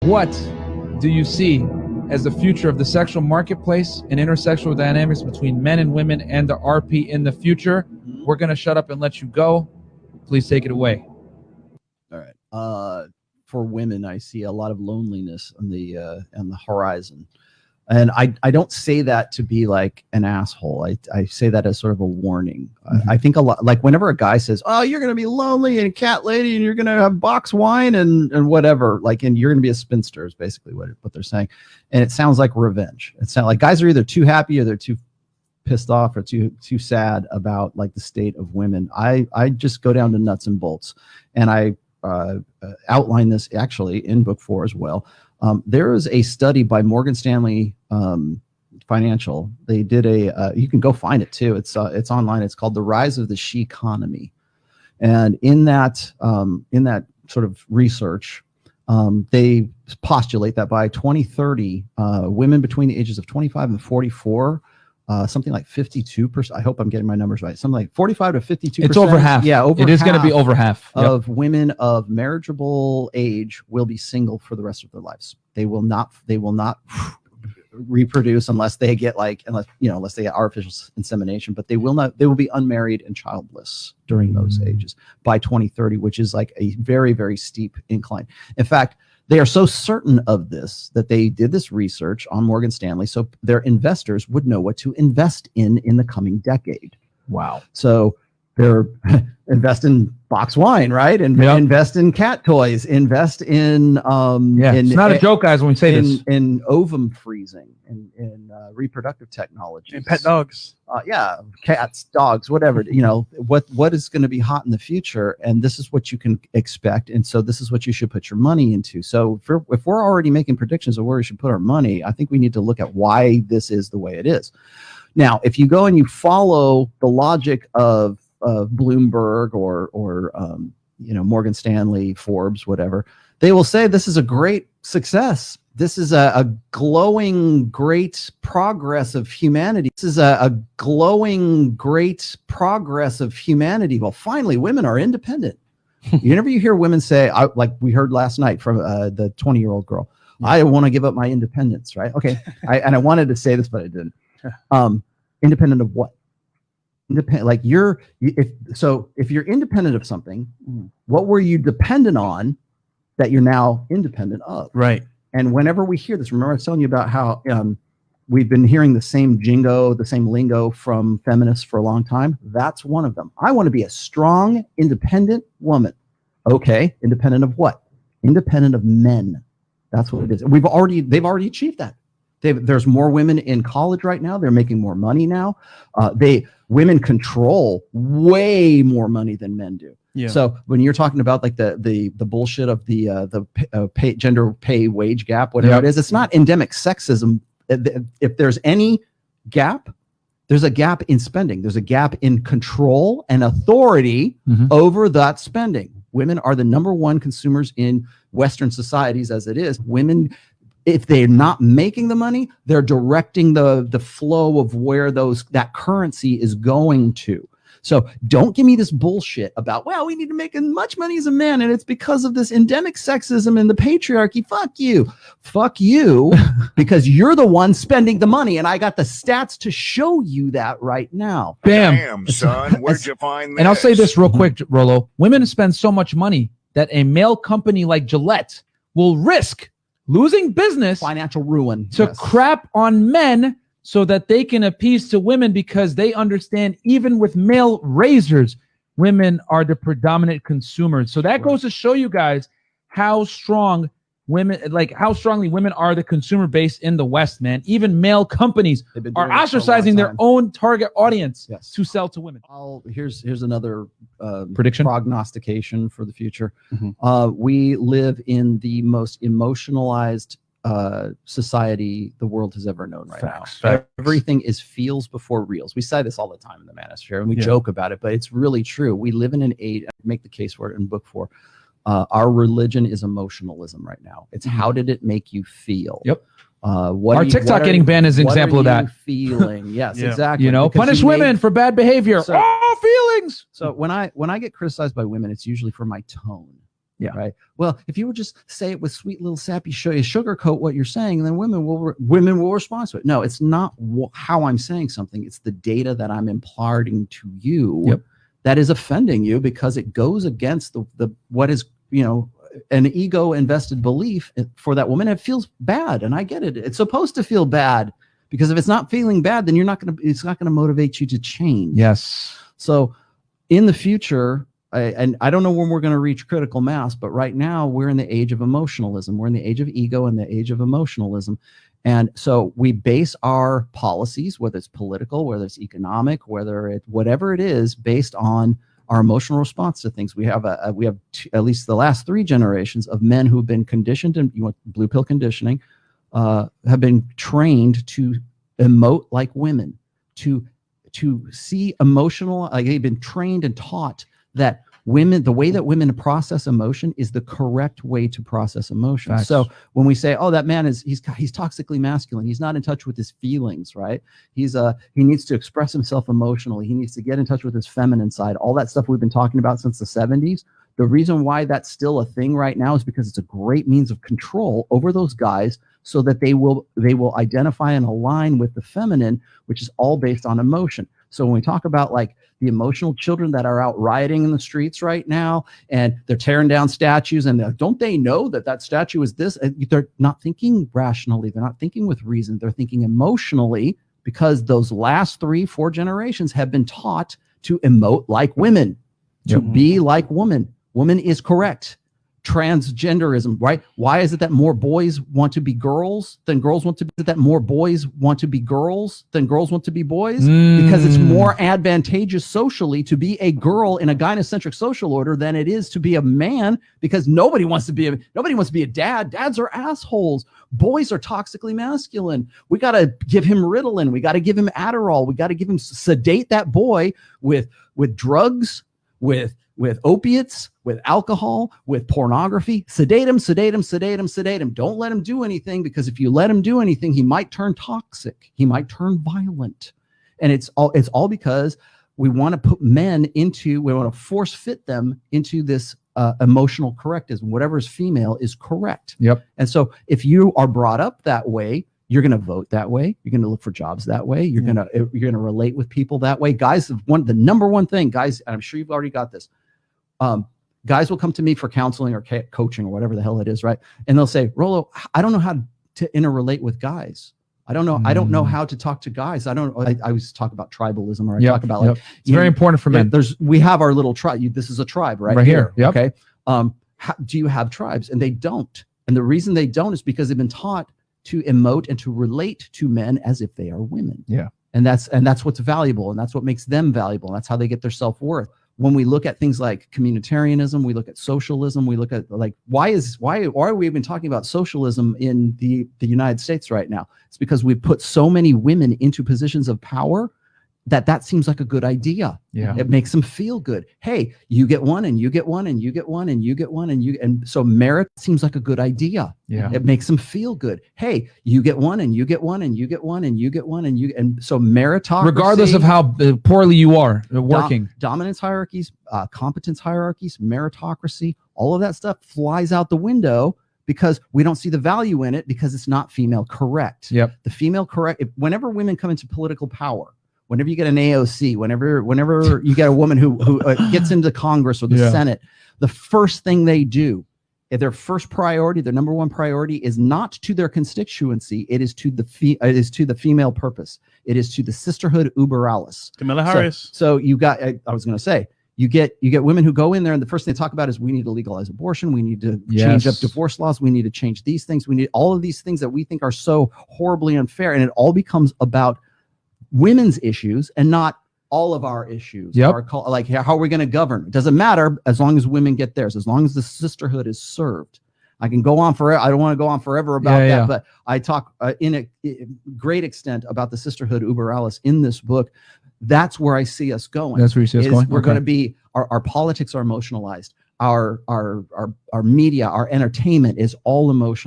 What do you see as the future of the sexual marketplace and intersexual dynamics between men and women and the RP in the future? We're going to shut up and let you go. Please take it away. All right. For women, I see a lot of loneliness on the horizon. And I don't say that to be like an asshole. I say that as sort of a warning. I think a lot, like whenever a guy says, oh, you're going to be lonely and a cat lady and you're going to have box wine and whatever, like, and you're going to be a spinster is basically what they're saying. And it sounds like revenge. It sounds like guys are either too happy or they're too pissed off or too sad about like the state of women. I just go down to nuts and bolts. And I outline this actually in book 4 as well. There is a study by Morgan Stanley Financial. They did you can go find it too. It's online. It's called The Rise of the She Economy. And in that sort of research, they postulate that by 2030, women between the ages of 25 and 44, something like 52%. I hope I'm getting my numbers right. Something like 45 to 52%. It's over half. Yeah, over it is going to be over half of women of marriageable age will be single for the rest of their lives. They will not reproduce unless they get unless they get artificial insemination, but they will be unmarried and childless during those ages by 2030, which is like a very, very steep incline. In fact, they are so certain of this that they did this research on Morgan Stanley so their investors would know what to invest in the coming decade. Wow. So they're invest in box wine, right? And invest in cat toys, invest in it's not a joke, guys, when we say this. In ovum freezing, in reproductive technology. And pet dogs. Cats, dogs, whatever, what is going to be hot in the future, and this is what you can expect, and so this is what you should put your money into. So if we're already making predictions of where we should put our money, I think we need to look at why this is the way it is. Now, if you go and you follow the logic of Bloomberg or Morgan Stanley, Forbes, whatever, they will say this is a great success. This is a glowing, great progress of humanity. This is a glowing, great progress of humanity. Well, finally, women are independent. You hear women say, like we heard last night from the 20-year-old girl, I want to give up my independence, right? Okay. I wanted to say this, but I didn't. Independent of what? Independent, like if you're independent of something, what were you dependent on that you're now independent of? Right. And whenever we hear this, remember I was telling you about how we've been hearing the same jingo, the same lingo from feminists for a long time. That's one of them. I want to be a strong, independent woman. Okay, independent of what? Independent of men. That's what it is. They've already achieved that. There's more women in college right now. They're making more money now. Women control way more money than men do. Yeah. So when you're talking about like the bullshit of the gender pay wage gap, whatever it is, it's not endemic sexism. If there's any gap, there's a gap in spending. There's a gap in control and authority over that spending. Women are the number one consumers in Western societies as it is. Women, if they're not making the money, they're directing the flow of where that currency is going to. So don't give me this bullshit about, well, we need to make as much money as a man, and it's because of this endemic sexism and the patriarchy. Fuck you, because you're the one spending the money, and I got the stats to show you that right now. Bam. Damn, son, where'd you find this? And I'll say this real quick, Rolo. Women spend so much money that a male company like Gillette will risk losing business, financial ruin, to crap on men so that they can appease to women, because they understand even with male razors, women are the predominant consumers. So that goes to show you guys how strongly women are the consumer base in the West, man. Even male companies are ostracizing their own target audience to sell to women. Here's another prediction, prognostication for the future. We live in the most emotionalized society the world has ever known right now. Everything is feels before reals. We say this all the time in the Manosphere, and we joke about it, but it's really true. We live in an age, I make the case for it in book 4. Our religion is emotionalism right now. It's how did it make you feel? Yep. Our TikTok getting banned is an example of that. Feeling, yes, exactly. Punish women for bad behavior. All feelings. So when I get criticized by women, it's usually for my tone. Yeah. Right. Well, if you would just say it with sweet little sappy sugarcoat what you're saying, then women will respond to it. No, it's not how I'm saying something. It's the data that I'm imparting to you that is offending you, because it goes against the what is, an ego invested belief for that woman. It feels bad. And I get it. It's supposed to feel bad, because if it's not feeling bad, then it's not going to motivate you to change. Yes. So in the future, and I don't know when we're going to reach critical mass, but right now we're in the age of emotionalism. We're in the age of ego and the age of emotionalism. And so we base our policies, whether it's political, whether it's economic, whatever it is, based on our emotional response to things. We have at least the last 3 generations of men who've been conditioned, and blue pill conditioning, have been trained to emote like women, to see emotional, like they've been trained and taught that the way that women process emotion is the correct way to process emotion. Facts. So when we say, oh, that man he's toxically masculine, he's not in touch with his feelings, right? He needs to express himself emotionally. He needs to get in touch with his feminine side. All that stuff we've been talking about since the 70s. The reason why that's still a thing right now is because it's a great means of control over those guys, so that they will identify and align with the feminine, which is all based on emotion. So when we talk about like the emotional children that are out rioting in the streets right now, and they're tearing down statues, and don't they know that statue is this? They're not thinking rationally. They're not thinking with reason. They're thinking emotionally, because those last 3-4 generations have been taught to emote like women, to be like woman. Woman is correct. Transgenderism, right? Why is it that more boys want to be girls than girls want to be? Is it that more boys want to be girls than girls want to be boys? Because it's more advantageous socially to be a girl in a gynocentric social order than it is to be a man, because nobody wants to be a dad. Dads are assholes. Boys are toxically masculine. We got to give him Ritalin. We got to give him Adderall. We got to give him, sedate that boy with drugs, with opiates, with alcohol, with pornography. Sedate him. Don't let him do anything, because if you let him do anything, he might turn toxic. He might turn violent. And it's all because we want to put men we want to force fit them into this emotional correctism. Whatever is female is correct. Yep. And so if you are brought up that way, you're going to vote that way. You're going to look for jobs that way. You're going to relate with people that way. Guys, the number one thing, guys, and I'm sure you've already got this. Guys will come to me for counseling or coaching or whatever the hell it is, right? And they'll say, Rollo, I don't know how to interrelate with guys. I don't know. I don't know how to talk to guys. I always talk about tribalism, or I talk about like, it's very important for men. We have our little tribe. This is a tribe right here. Yep. Okay. Do you have tribes? And they don't. And the reason they don't is because they've been taught to emote and to relate to men as if they are women. Yeah. And that's what's valuable. And that's what makes them valuable. And that's how they get their self-worth. When we look at things like communitarianism, we look at socialism, we look at like, why are we even talking about socialism in the United States right now? It's because we've put so many women into positions of power that seems like a good idea. Yeah. It makes them feel good. Hey, you get one and you get one and you get one and you get one and so merit seems like a good idea. Yeah. It makes them feel good. Hey, you get one and you get one and you get one and you get one and so meritocracy, regardless of how poorly you are working, dominance hierarchies, competence hierarchies, meritocracy, all of that stuff flies out the window, because we don't see the value in it, because it's not female correct. Yep. The female correct. Whenever women come into political power, whenever you get an AOC, whenever you get a woman who gets into Congress or the Senate, the first thing they do, their first priority, their number one priority, is not to their constituency. It is to the female purpose. It is to the sisterhood uber alles. Kamala Harris. So you got. I was going to say. You get women who go in there, and the first thing they talk about is, we need to legalize abortion. We need to change up divorce laws. We need to change these things. We need all of these things that we think are so horribly unfair. And it all becomes about women's issues and not all of our issues. Like, how are we going to govern? It doesn't matter as long as women get theirs, as long as the sisterhood is served. I can go on forever. I don't want to go on forever about that, but I talk in a great extent about the sisterhood uber alles in this book. That's where I see us going. That's where you see us going. We're going to be, our politics are emotionalized. Our media, our entertainment is all emotional.